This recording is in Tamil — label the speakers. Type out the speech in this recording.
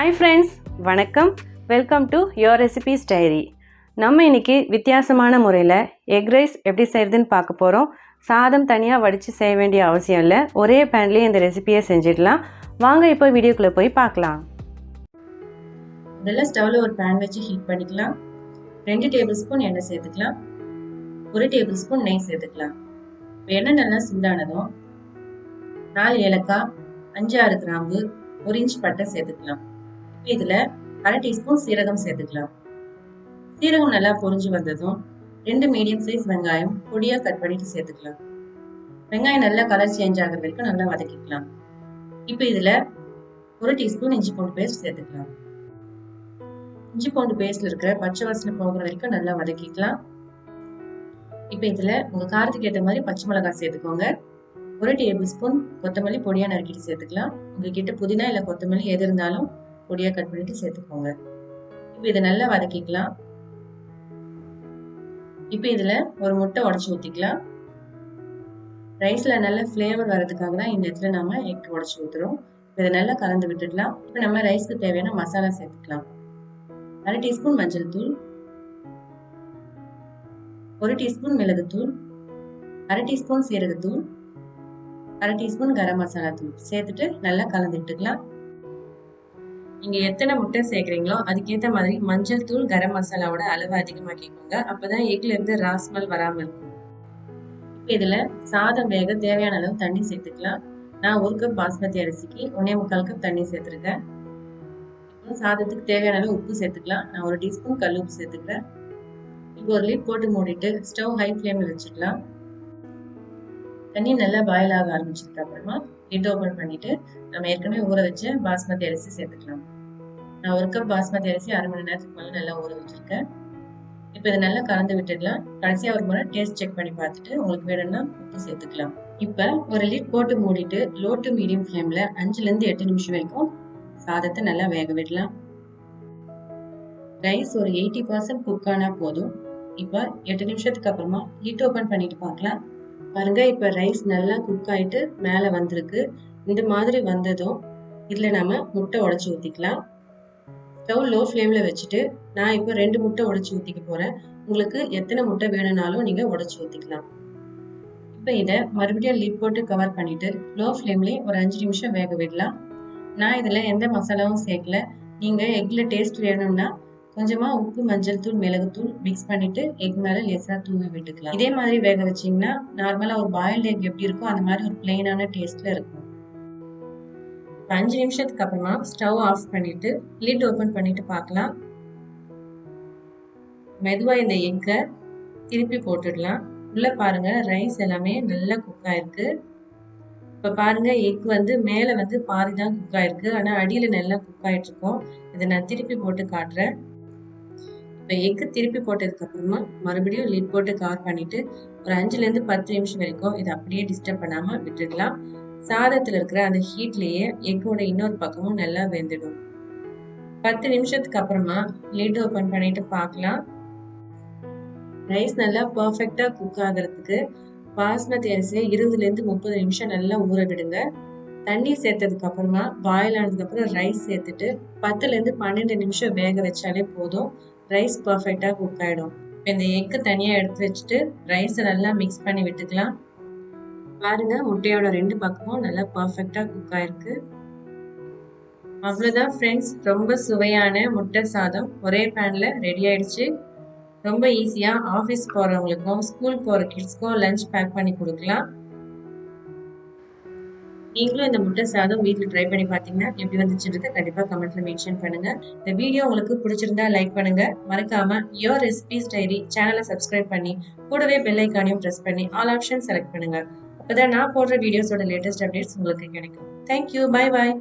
Speaker 1: ஹாய் ஃப்ரெண்ட்ஸ், வணக்கம். Welcome to your recipes diary. நம்ம இன்றைக்கி வித்தியாசமான முறையில் எக் ரைஸ் எப்படி செய்கிறதுன்னு பார்க்க போகிறோம். சாதம் தனியாக வடித்து செய்ய வேண்டிய அவசியம் இல்லை, ஒரே பேன்லேயே இந்த ரெசிபியை செஞ்சிடலாம். வாங்க இப்போ வீடியோக்குள்ளே போய் பார்க்கலாம்.
Speaker 2: முதல்ல ஸ்டவ்வில் ஒரு பேன் வச்சு ஹீட் பண்ணிக்கலாம். 2 டேபிள் ஸ்பூன் எண்ணெய் சேர்த்துக்கலாம். 1 டேபிள் ஸ்பூன் நெய் சேர்த்துக்கலாம். எண்ணெய் நல்லா சூடானதும் 4 ஏலக்காய், 5-6 கிராம்பு, 1 இன்ச் பட்டை சேர்த்துக்கலாம். இதில் 1/2 டீஸ்பூன் சீரகம் சேர்த்துக்கலாம். சீரகம் நல்லா பொரிஞ்சு வந்ததும் 2 மீடியம் சைஸ் வெங்காயம் பொடியாக கட் பண்ணிட்டு சேர்த்துக்கலாம். வெங்காயம் நல்லா கலர் சேஞ்ச் ஆகிற வரைக்கும் நல்லா வதக்கிக்கலாம். இப்போ இதில் 1 டீஸ்பூன் இஞ்சி பூண்டு பேஸ்ட் சேர்த்துக்கலாம். இஞ்சி பூண்டு பேஸ்ட்ல இருக்கிற பச்சை வாசனை போகிற வரைக்கும் நல்லா வதக்கிக்கலாம். இப்போ இதில் உங்கள் காரத்துக்கு ஏற்ற மாதிரி பச்சை மிளகாய் சேர்த்துக்கோங்க. 1 டேபிள் ஸ்பூன் கொத்தமல்லி பொடியாக நறுக்கிட்டு சேர்த்துக்கலாம். உங்ககிட்ட புதினா இல்லை கொத்தமல்லி எது இருந்தாலும் பொடியாக கட் பண்ணிட்டு சேர்த்துக்கோங்க. இப்போ இதை நல்லா வதக்கிக்கலாம். இப்போ இதில் ஒரு முட்டை உடச்சி ஊற்றிக்கலாம். ரைஸில் நல்ல ஃப்ளேவர் வர்றதுக்காக தான் இந்த இடத்துல நம்ம எக் உடச்சி ஊற்றுறோம். இதை நல்லா கலந்து விட்டுடலாம். இப்போ நம்ம ரைஸ்க்கு தேவையான மசாலா சேர்த்துக்கலாம். 1/2 டீஸ்பூன் மஞ்சள் தூள், 1 டீஸ்பூன் மிளகுத்தூள், 1/2 டீஸ்பூன் சீரகத்தூள், 1/2 டீஸ்பூன் கரம் மசாலா தூள் சேர்த்துட்டு நல்லா கலந்து விட்டுக்கலாம். நீங்கள் எத்தனை முட்டை சேர்க்குறீங்களோ அதுக்கேற்ற மாதிரி மஞ்சள் தூள் கரம் மசாலாவோட அளவு அதிகமாக்கிக்கோங்க. அப்போ தான் எக்ல இருந்து ராஸ்மல் வராமல் இருக்கும். இப்போ இதில் சாதம் வேக தேவையான அளவு தண்ணி சேர்த்துக்கலாம். நான் 1 கப் பாஸ்மதி அரிசிக்கு 1.25 கப் தண்ணி சேர்த்துருக்கேன். இப்போ சாதத்துக்கு தேவையான அளவு உப்பு சேர்த்துக்கலாம். நான் 1 டீஸ்பூன் கல் உப்பு சேர்த்துக்கிறேன். இப்போ ஒரு லிட் போட்டு மூடிட்டு ஸ்டவ் ஹை ஃப்ளேமில் வச்சுக்கலாம். தண்ணி நல்லா பாயில் ஆக ஆரம்பிச்சதுக்கு அப்புறமா லிட் ஓப்பன் பண்ணிட்டு நம்ம ஏற்கனவே ஊற வச்ச பாஸ்மதி அரிசி சேர்த்துக்கலாம். நான் 1 கப் பாஸ்மதி அரிசி 1/2 மணி நேரத்துக்கு மேலே நல்லா ஊற வச்சிருக்கேன். இப்போ இதை நல்லா கலந்து விட்டுடலாம். கடைசியாக ஒரு முறை டேஸ்ட் செக் பண்ணி பார்த்துட்டு உங்களுக்கு வேணும்னா உப்பு சேர்த்துக்கலாம். இப்போ ஒரு லிட் போட்டு மூடிட்டு லோ டு மீடியம் ஃப்ளேமில் 5லேருந்து 8 நிமிஷம் வரைக்கும் சாதத்தை நல்லா வேக விடலாம். ரைஸ் ஒரு 80% குக் ஆனால் போதும். இப்போ 8 நிமிஷத்துக்கு அப்புறமா லிட் ஓப்பன் பண்ணிட்டு பார்க்கலாம். பாருங்க, இப்போ ரைஸ் நல்லா குக் ஆகிட்டு மேலே வந்திருக்கு. இந்த மாதிரி வந்ததும் இதில் நம்ம முட்டை உடச்சி ஊற்றிக்கலாம். ஸ்டவ் லோ ஃப்ளேமில் வச்சுட்டு நான் இப்போ 2 முட்டை உடச்சி ஊற்றிக்க போகிறேன். உங்களுக்கு எத்தனை முட்டை வேணும்னாலும் நீங்கள் உடச்சி ஊற்றிக்கலாம். இப்போ இதை மறுபடியும் லிட் போட்டு கவர் பண்ணிவிட்டு லோ ஃப்ளேம்லேயே ஒரு 5 நிமிஷம் வேக விடலாம். நான் இதில் எந்த மசாலாவும் சேர்க்கல. நீங்கள் எக்கில் டேஸ்ட் வேணும்னா கொஞ்சமாக உப்பு, மஞ்சள் தூள், மிளகுத்தூள் மிக்ஸ் பண்ணிவிட்டு எக் மேலே லேசாக தூவி விட்டுக்கலாம். இதே மாதிரி வேக வச்சிங்கன்னா நார்மலாக ஒரு பாயில்டு எக் எப்படி இருக்கோ அந்த மாதிரி ஒரு பிளெயினான டேஸ்ட்டில் இருக்கும். 5 நிமிஷத்துக்கு அப்புறமா ஸ்டவ் ஆஃப் பண்ணிவிட்டு லிட் ஓப்பன் பண்ணிவிட்டு பார்க்கலாம். மெதுவாக இந்த எக்கை திருப்பி போட்டுடலாம். உள்ளே பாருங்கள், ரைஸ் எல்லாமே நல்லா குக் ஆகிருக்கு. இப்போ பாருங்கள், எக் வந்து மேலே வந்து பாதி தான் குக் ஆகிருக்கு, ஆனால் அடியில் நல்லா குக் ஆகிட்ருக்கோம். இதை நான் திருப்பி போட்டு காட்டுறேன். இப்போ எக்கு திருப்பி போட்டதுக்கப்புறமா மறுபடியும் லிட் போட்டு கவர் பண்ணிவிட்டு ஒரு 5லேருந்து 10 நிமிஷம் வரைக்கும் இதை அப்படியே டிஸ்டர்ப் பண்ணாமல் விட்டுடலாம். சாதத்தில் இருக்கிற அந்த ஹீட்லேயே எக்கோட இன்னொரு பக்கமும் நல்லா வெந்துடும். 10 நிமிஷத்துக்கு அப்புறமா லிட் ஓப்பன் பண்ணிட்டு பார்க்கலாம். ரைஸ் நல்லா பர்ஃபெக்டாக குக் ஆகிறதுக்கு பாஸ்மதி அரிசியை 20லேருந்து 30 நிமிஷம் நல்லா ஊற விடுங்க. தண்ணி சேர்த்ததுக்கு அப்புறமா பாயில் ஆனதுக்கப்புறம் ரைஸ் சேர்த்துட்டு 10லேருந்து 12 நிமிஷம் வேக வச்சாலே போதும். ரைஸ் பர்ஃபெக்டாக குக் ஆகிடும். இந்த எக்கு தனியாக எடுத்து வச்சுட்டு ரைஸை நல்லா மிக்ஸ் பண்ணி விட்டுக்கலாம். பாருங்க, முட்டையோட 2 பக்கமும் நல்லா பர்ஃபெக்டாக குக் ஆகிருக்கு. அவ்வளோதான் ஃப்ரெண்ட்ஸ், ரொம்ப சுவையான முட்டை சாதம் ஒரே பேனில் ரெடி ஆயிடுச்சு. ரொம்ப ஈஸியாக ஆஃபீஸ் போகிறவங்களுக்கும் ஸ்கூல் போகிற கிட்ஸ்க்கும் லஞ்ச் பேக் பண்ணி கொடுக்கலாம். நீங்களும் இந்த முட்டை சாதம் வீட்டில் ட்ரை பண்ணி பார்த்தீங்கன்னா எப்படி வந்துச்சுன்றதை கண்டிப்பாக கமெண்ட்ல மென்ஷன் பண்ணுங்க. இந்த வீடியோ உங்களுக்கு பிடிச்சிருந்தா லைக் பண்ணுங்க. மறக்காம யுவர் ரெசிபீஸ் டைரி சேனலை சப்ஸ்கிரைப் பண்ணி கூடவே பெல் ஐக்கானையும் ப்ரெஸ் பண்ணி ஆல் ஆப்ஷன் செலக்ட் பண்ணுங்க. அப்பதான் நான் போடுற வீடியோஸோட லேட்டஸ்ட் அப்டேட்ஸ் உங்களுக்கு கிடைக்கும். Thank you, bye bye.